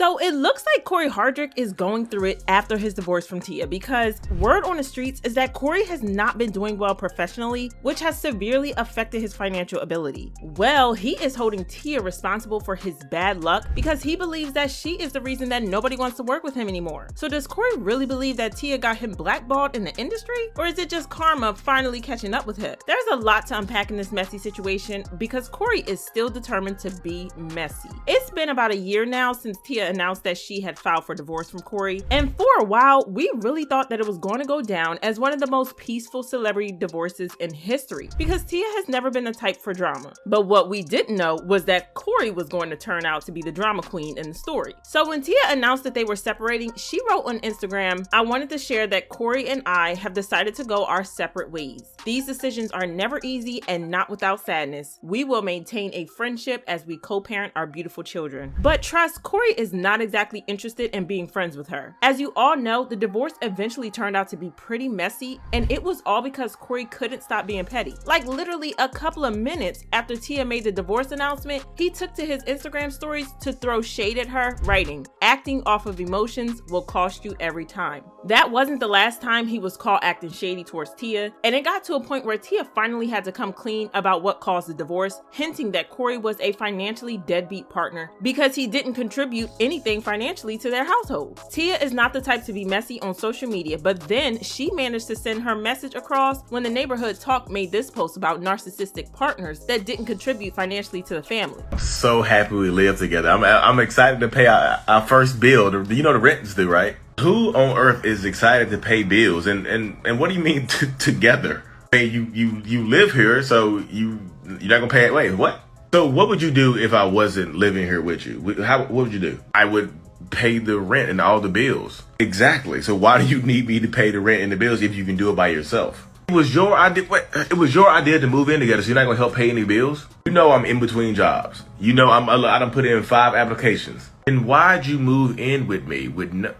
So it looks like Cory Hardrict is going through it after his divorce from Tia, because word on the streets is that Cory has not been doing well professionally, which has severely affected his financial ability. Well, he is holding Tia responsible for his bad luck because he believes that she is the reason that nobody wants to work with him anymore. So does Cory really believe that Tia got him blackballed in the industry? Or is it just karma finally catching up with him? There's a lot to unpack in this messy situation because Cory is still determined to be messy. It's been about a year now since Tia announced that she had filed for divorce from Cory, and for a while we really thought that it was going to go down as one of the most peaceful celebrity divorces in history because Tia has never been the type for drama. But what we didn't know was that Cory was going to turn out to be the drama queen in the story. So when Tia announced that they were separating, she wrote on Instagram, "I wanted to share that Cory and I have decided to go our separate ways. These decisions are never easy and not without sadness. We will maintain a friendship as we co-parent our beautiful children." But trust, Cory is not exactly interested in being friends with her. As you all know, the divorce eventually turned out to be pretty messy, and it was all because Cory couldn't stop being petty. Like literally a couple of minutes after Tia made the divorce announcement, he took to his Instagram stories to throw shade at her, writing, "Acting off of emotions will cost you every time." That wasn't the last time he was caught acting shady towards Tia, and it got to a point where Tia finally had to come clean about what caused the divorce, hinting that Cory was a financially deadbeat partner because he didn't contribute anything financially to their household. Tia is not the type to be messy on social media, but then she managed to send her message across when the Neighborhood Talk made this post about narcissistic partners that didn't contribute financially to the family. I'm so happy we live together. I'm excited to pay our first bill. You know the renters do, right? Who on earth is excited to pay bills? And what do you mean together? Hey, you live here, so you're not gonna pay it. Wait, what? So what would you do if I wasn't living here with you? What would you do? I would pay the rent and all the bills. Exactly. So why do you need me to pay the rent and the bills if you can do it by yourself? It was your idea. It was your idea to move in together, so you're not gonna help pay any bills. You know I'm in between jobs. You know I done put in 5 applications. And why'd you move in with me with no?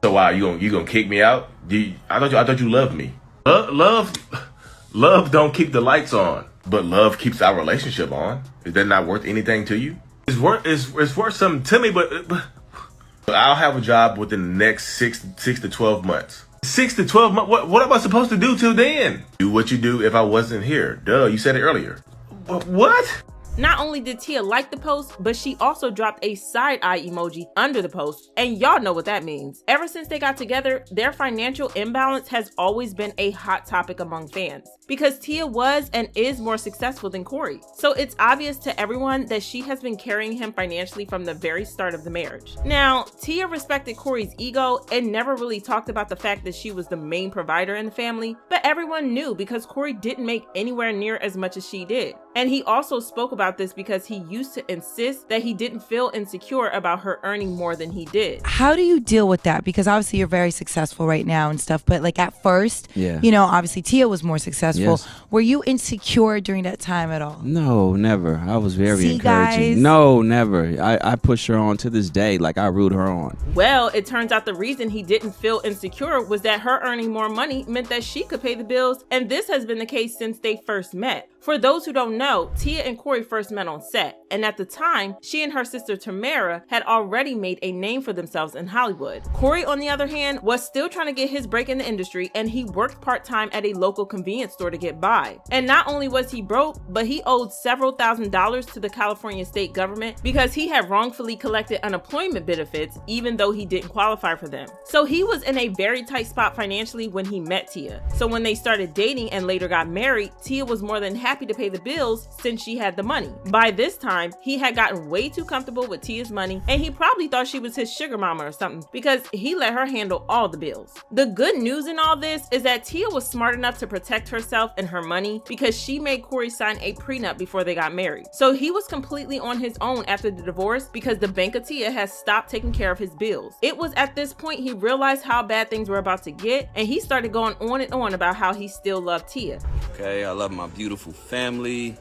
So why you gonna kick me out? I thought you loved me. Love don't keep the lights on, but love keeps our relationship on. Is that not worth anything to you? It's worth something to me, but I'll have a job within the next 6 to 12 months. 6 to 12 months? What am I supposed to do till then? Do what you do if I wasn't here. Duh, you said it earlier. What? Not only did Tia like the post, but she also dropped a side-eye emoji under the post, and y'all know what that means. Ever since they got together, their financial imbalance has always been a hot topic among fans, because Tia was and is more successful than Cory. So it's obvious to everyone that she has been carrying him financially from the very start of the marriage. Now, Tia respected Cory's ego and never really talked about the fact that she was the main provider in the family, but everyone knew because Cory didn't make anywhere near as much as she did. And he also spoke about this because he used to insist that he didn't feel insecure about her earning more than he did. How do you deal with that? Because obviously you're very successful right now and stuff, but like at first, you know, obviously Tia was more successful. Yes. Were you insecure during that time at all? No, never. I was very encouraging. Guys? No, never. I push her on to this day. Like I root her on. Well, it turns out the reason he didn't feel insecure was that her earning more money meant that she could pay the bills, and this has been the case since they first met. For those who don't know, Tia and Cory first met on set, and at the time, she and her sister Tamara had already made a name for themselves in Hollywood. Cory, on the other hand, was still trying to get his break in the industry, and he worked part-time at a local convenience store to get by. And not only was he broke, but he owed several $1,000s to the California state government because he had wrongfully collected unemployment benefits even though he didn't qualify for them. So he was in a very tight spot financially when he met Tia. So when they started dating and later got married, Tia was more than happy to pay the bills since she had the money. By this time, he had gotten way too comfortable with Tia's money, and he probably thought she was his sugar mama or something because he let her handle all the bills. The good news in all this is that Tia was smart enough to protect herself and her money because she made Cory sign a prenup before they got married. So he was completely on his own after the divorce because the bank of Tia has stopped taking care of his bills. It was at this point he realized how bad things were about to get, and he started going on and on about how he still loved Tia. Okay, I love my beautiful family.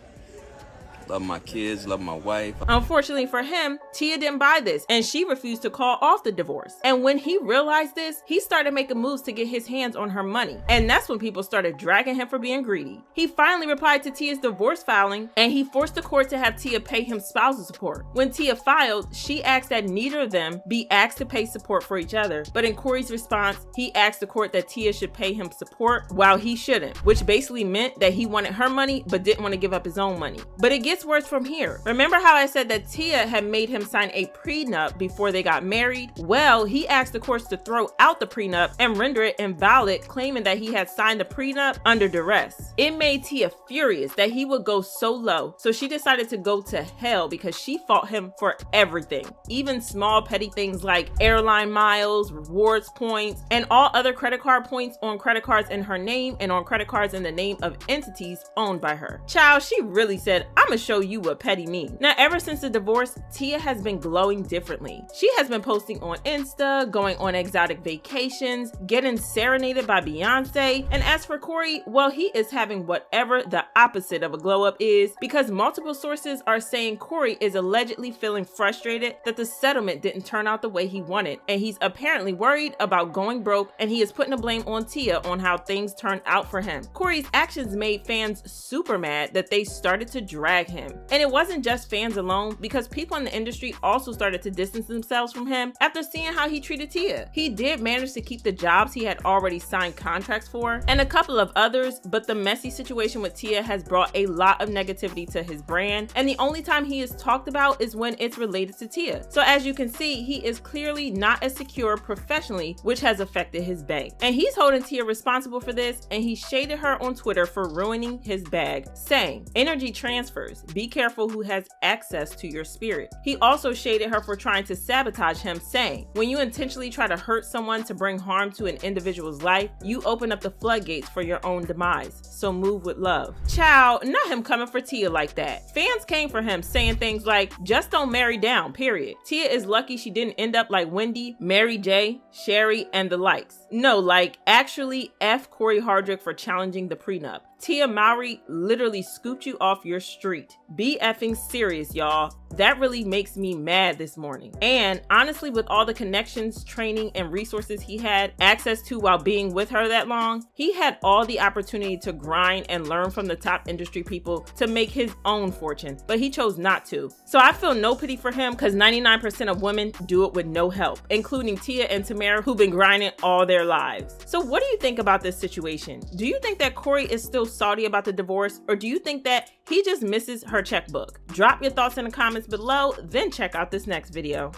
love my kids, love my wife. Unfortunately for him, Tia didn't buy this and she refused to call off the divorce. And when he realized this, he started making moves to get his hands on her money. And that's when people started dragging him for being greedy. He finally replied to Tia's divorce filing and he forced the court to have Tia pay him spousal support. When Tia filed, she asked that neither of them be asked to pay support for each other. But in Cory's response, he asked the court that Tia should pay him support while he shouldn't, which basically meant that he wanted her money but didn't want to give up his own money. But it gets worse from here. Remember how I said that Tia had made him sign a prenup before they got married? Well, he asked the courts to throw out the prenup and render it invalid, claiming that he had signed the prenup under duress. It made Tia furious that he would go so low, so she decided to go to hell because she fought him for everything, even small petty things like airline miles, rewards points, and all other credit card points on credit cards in her name and on credit cards in the name of entities owned by her. Child, she really said, "I'ma show you what petty means." Now, ever since the divorce, Tia has been glowing differently. She has been posting on Insta, going on exotic vacations, getting serenaded by Beyonce, and as for Cory, well, he is having whatever the opposite of a glow up is, because multiple sources are saying Cory is allegedly feeling frustrated that the settlement didn't turn out the way he wanted, and he's apparently worried about going broke, and he is putting the blame on Tia on how things turned out for him. Cory's actions made fans super mad that they started to drag him. And it wasn't just fans alone, because people in the industry also started to distance themselves from him after seeing how he treated Tia. He did manage to keep the jobs he had already signed contracts for, and a couple of others, but the messy situation with Tia has brought a lot of negativity to his brand, and the only time he is talked about is when it's related to Tia. So as you can see, he is clearly not as secure professionally, which has affected his bank. And he's holding Tia responsible for this, and he shaded her on Twitter for ruining his bag, saying, "Energy transfers, be careful who has access to your spirit." He also shaded her for trying to sabotage him, saying, "When you intentionally try to hurt someone to bring harm to an individual's life, you open up the floodgates for your own demise. So move with love." Child, not him coming for Tia like that. Fans came for him saying things like, "Just don't marry down, period. Tia is lucky she didn't end up like Wendy, Mary J, Sherry, and the likes." No, like actually F Cory Hardrict for challenging the prenup. Tia Mowry literally scooped you off your street. Be effing serious, y'all. That really makes me mad this morning. And honestly, with all the connections, training, and resources he had access to while being with her that long, he had all the opportunity to grind and learn from the top industry people to make his own fortune, but he chose not to. So I feel no pity for him, because 99% of women do it with no help, including Tia and Tamara, who've been grinding all their lives. So what do you think about this situation? Do you think that Cory is still salty about the divorce, or do you think that he just misses her checkbook? Drop your thoughts in the comments below, then check out this next video.